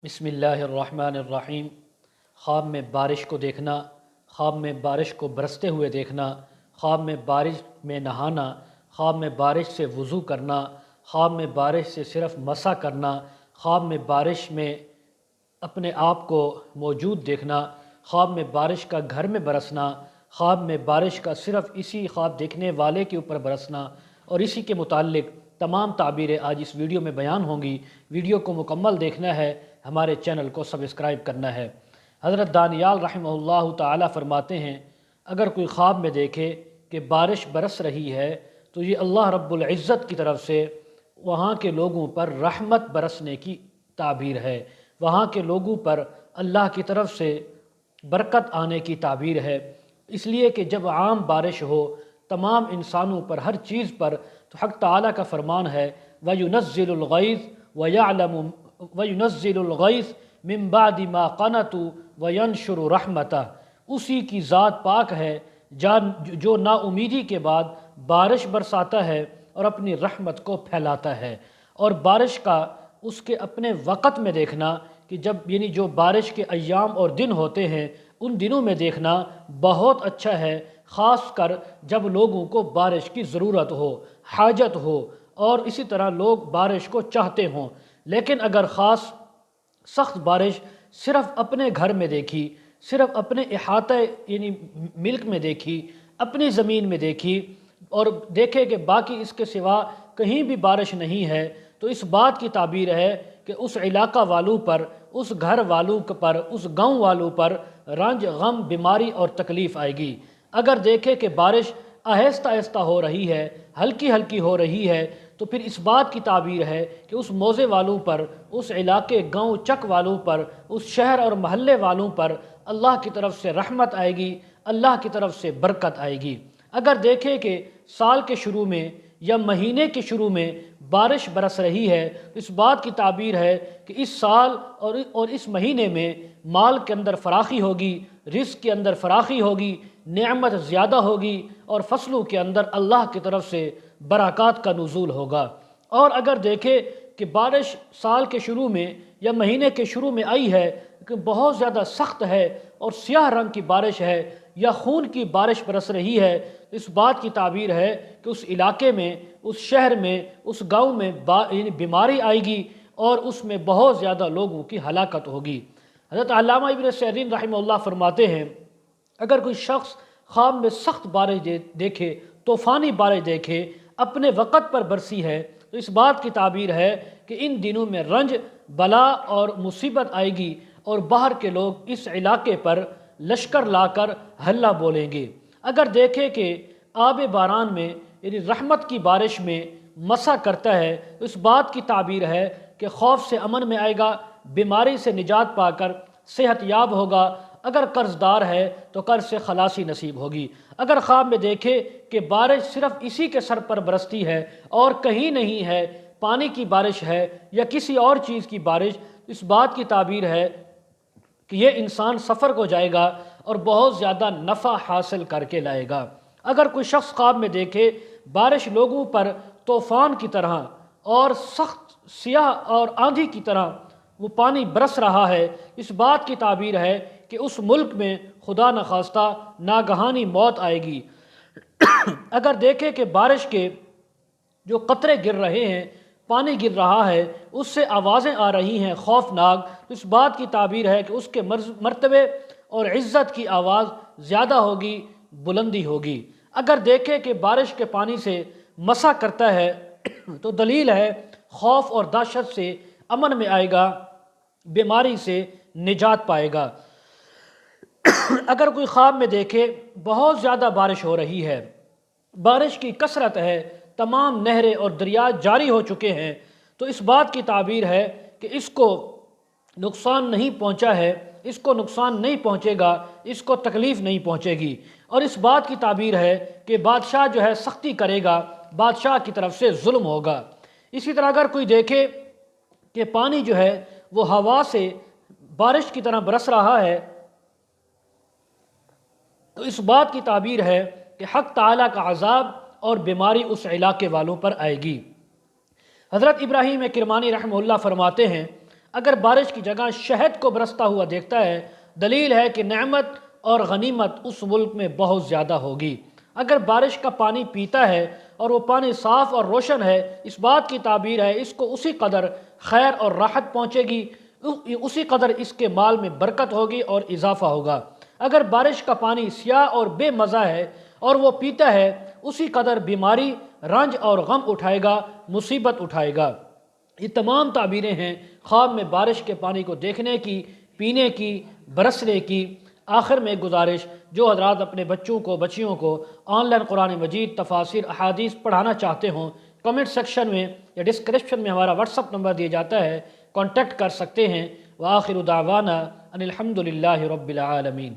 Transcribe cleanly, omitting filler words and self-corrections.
بسم اللہ الرحمن الرحیم۔ خواب میں بارش کو دیکھنا، خواب میں بارش کو برستے ہوئے دیکھنا، خواب میں بارش میں نہانا، خواب میں بارش سے وضو کرنا، خواب میں بارش سے صرف مسح کرنا، خواب میں بارش میں اپنے آپ کو موجود دیکھنا، خواب میں بارش کا گھر میں برسنا، خواب میں بارش کا صرف اسی خواب دیکھنے والے کے اوپر برسنا، اور اسی کے متعلق تمام تعبیریں آج اس ویڈیو میں بیان ہوں گی۔ ویڈیو کو مکمل دیکھنا ہے، ہمارے چینل کو سبسکرائب کرنا ہے۔ حضرت دانیال رحمہ اللہ تعالی فرماتے ہیں، اگر کوئی خواب میں دیکھے کہ بارش برس رہی ہے تو یہ اللہ رب العزت کی طرف سے وہاں کے لوگوں پر رحمت برسنے کی تعبیر ہے، وہاں کے لوگوں پر اللہ کی طرف سے برکت آنے کی تعبیر ہے۔ اس لیے کہ جب عام بارش ہو تمام انسانوں پر، ہر چیز پر، تو حق تعالیٰ کا فرمان ہے وَيُنَزِّلُ الْغَيْثَ وَيُنَزِّلُ الْغَيْثَ مِن بَعْدِ مَا قَنَطُوا وَيَنشُرُ رَحْمَتَهُ۔ اسی کی ذات پاک ہے جو نا امیدی کے بعد بارش برساتا ہے اور اپنی رحمت کو پھیلاتا ہے۔ اور بارش کا اس کے اپنے وقت میں دیکھنا کہ جب جو بارش کے ایام اور دن ہوتے ہیں ان دنوں میں دیکھنا بہت اچھا ہے، خاص کر جب لوگوں کو بارش کی ضرورت ہو، حاجت ہو، اور اسی طرح لوگ بارش کو چاہتے ہوں۔ لیکن اگر خاص سخت بارش صرف اپنے گھر میں دیکھی، صرف اپنے احاطہ ملک میں دیکھی، اپنی زمین میں دیکھی، اور دیکھے کہ باقی اس کے سوا کہیں بھی بارش نہیں ہے، تو اس بات کی تعبیر ہے کہ اس علاقہ والوں پر، اس گھر والوں پر، اس گاؤں والوں پر رنج، غم، بیماری اور تکلیف آئے گی۔ اگر دیکھے کہ بارش آہستہ آہستہ ہو رہی ہے، ہلکی ہلکی ہو رہی ہے، تو پھر اس بات کی تعبیر ہے کہ اس موضع والوں پر، اس علاقے گاؤں چک والوں پر، اس شہر اور محلے والوں پر اللہ کی طرف سے رحمت آئے گی، اللہ کی طرف سے برکت آئے گی۔ اگر دیکھیں کہ سال کے شروع میں یا مہینے کے شروع میں بارش برس رہی ہے تو اس بات کی تعبیر ہے کہ اس سال اور اس مہینے میں مال کے اندر فراخی ہوگی، رزق کے اندر فراخی ہوگی، نعمت زیادہ ہوگی، اور فصلوں کے اندر اللہ کی طرف سے برکات کا نزول ہوگا۔ اور اگر دیکھے کہ بارش سال کے شروع میں یا مہینے کے شروع میں آئی ہے کہ بہت زیادہ سخت ہے اور سیاہ رنگ کی بارش ہے یا خون کی بارش برس رہی ہے، اس بات کی تعبیر ہے کہ اس علاقے میں، اس شہر میں، اس گاؤں میں بیماری آئے گی اور اس میں بہت زیادہ لوگوں کی ہلاکت ہوگی۔ حضرت علامہ ابن سعدین رحمہ اللہ فرماتے ہیں، اگر کوئی شخص خواب میں سخت بارش دیکھے، طوفانی بارش دیکھے، اپنے وقت پر برسی ہے، تو اس بات کی تعبیر ہے کہ ان دنوں میں رنج، بلا اور مصیبت آئے گی اور باہر کے لوگ اس علاقے پر لشکر لا کر ہلہ بولیں گے۔ اگر دیکھیں کہ آب باران میں رحمت کی بارش میں مسح کرتا ہے تو اس بات کی تعبیر ہے کہ خوف سے امن میں آئے گا، بیماری سے نجات پا کر صحت یاب ہوگا، اگر قرض دار ہے تو قرض سے خلاصی نصیب ہوگی۔ اگر خواب میں دیکھے کہ بارش صرف اسی کے سر پر برستی ہے اور کہیں نہیں ہے، پانی کی بارش ہے یا کسی اور چیز کی بارش، اس بات کی تعبیر ہے کہ یہ انسان سفر کو جائے گا اور بہت زیادہ نفع حاصل کر کے لائے گا۔ اگر کوئی شخص خواب میں دیکھے بارش لوگوں پر طوفان کی طرح اور سخت سیاہ اور آندھی کی طرح وہ پانی برس رہا ہے، اس بات کی تعبیر ہے کہ اس ملک میں خدا نخواستہ ناگہانی موت آئے گی۔ اگر دیکھے کہ بارش کے جو قطرے گر رہے ہیں، پانی گر رہا ہے، اس سے آوازیں آ رہی ہیں خوفناک، تو اس بات کی تعبیر ہے کہ اس کے مرتبے اور عزت کی آواز زیادہ ہوگی، بلندی ہوگی۔ اگر دیکھے کہ بارش کے پانی سے مسح کرتا ہے تو دلیل ہے خوف اور دہشت سے امن میں آئے گا، بیماری سے نجات پائے گا۔ اگر کوئی خواب میں دیکھے بہت زیادہ بارش ہو رہی ہے، بارش کی کثرت ہے، تمام نہریں اور دریا جاری ہو چکے ہیں، تو اس بات کی تعبیر ہے کہ اس کو نقصان نہیں پہنچا ہے، اس کو نقصان نہیں پہنچے گا، اس کو تکلیف نہیں پہنچے گی، اور اس بات کی تعبیر ہے کہ بادشاہ جو ہے سختی کرے گا، بادشاہ کی طرف سے ظلم ہوگا۔ اسی طرح اگر کوئی دیکھے کہ پانی جو ہے وہ ہوا سے بارش کی طرح برس رہا ہے، تو اس بات کی تعبیر ہے کہ حق تعالیٰ کا عذاب اور بیماری اس علاقے والوں پر آئے گی۔ حضرت ابراہیم کرمانی رحمہ اللہ فرماتے ہیں، اگر بارش کی جگہ شہد کو برستا ہوا دیکھتا ہے، دلیل ہے کہ نعمت اور غنیمت اس ملک میں بہت زیادہ ہوگی۔ اگر بارش کا پانی پیتا ہے اور وہ پانی صاف اور روشن ہے، اس بات کی تعبیر ہے اس کو اسی قدر خیر اور راحت پہنچے گی، اسی قدر اس کے مال میں برکت ہوگی اور اضافہ ہوگا۔ اگر بارش کا پانی سیاہ اور بے مزہ ہے اور وہ پیتا ہے، اسی قدر بیماری، رنج اور غم اٹھائے گا، مصیبت اٹھائے گا۔ یہ تمام تعبیریں ہیں خواب میں بارش کے پانی کو دیکھنے کی، پینے کی، برسنے کی۔ آخر میں گزارش، جو حضرات اپنے بچوں کو، بچیوں کو آن لائن قرآن مجید تفاسیر احادیث پڑھانا چاہتے ہوں، کمنٹ سیکشن میں یا ڈسکرپشن میں ہمارا واٹس اپ نمبر دیا جاتا ہے، کانٹیکٹ کر سکتے ہیں۔ وآخر دعوانا ان الحمد للہ رب العالمین۔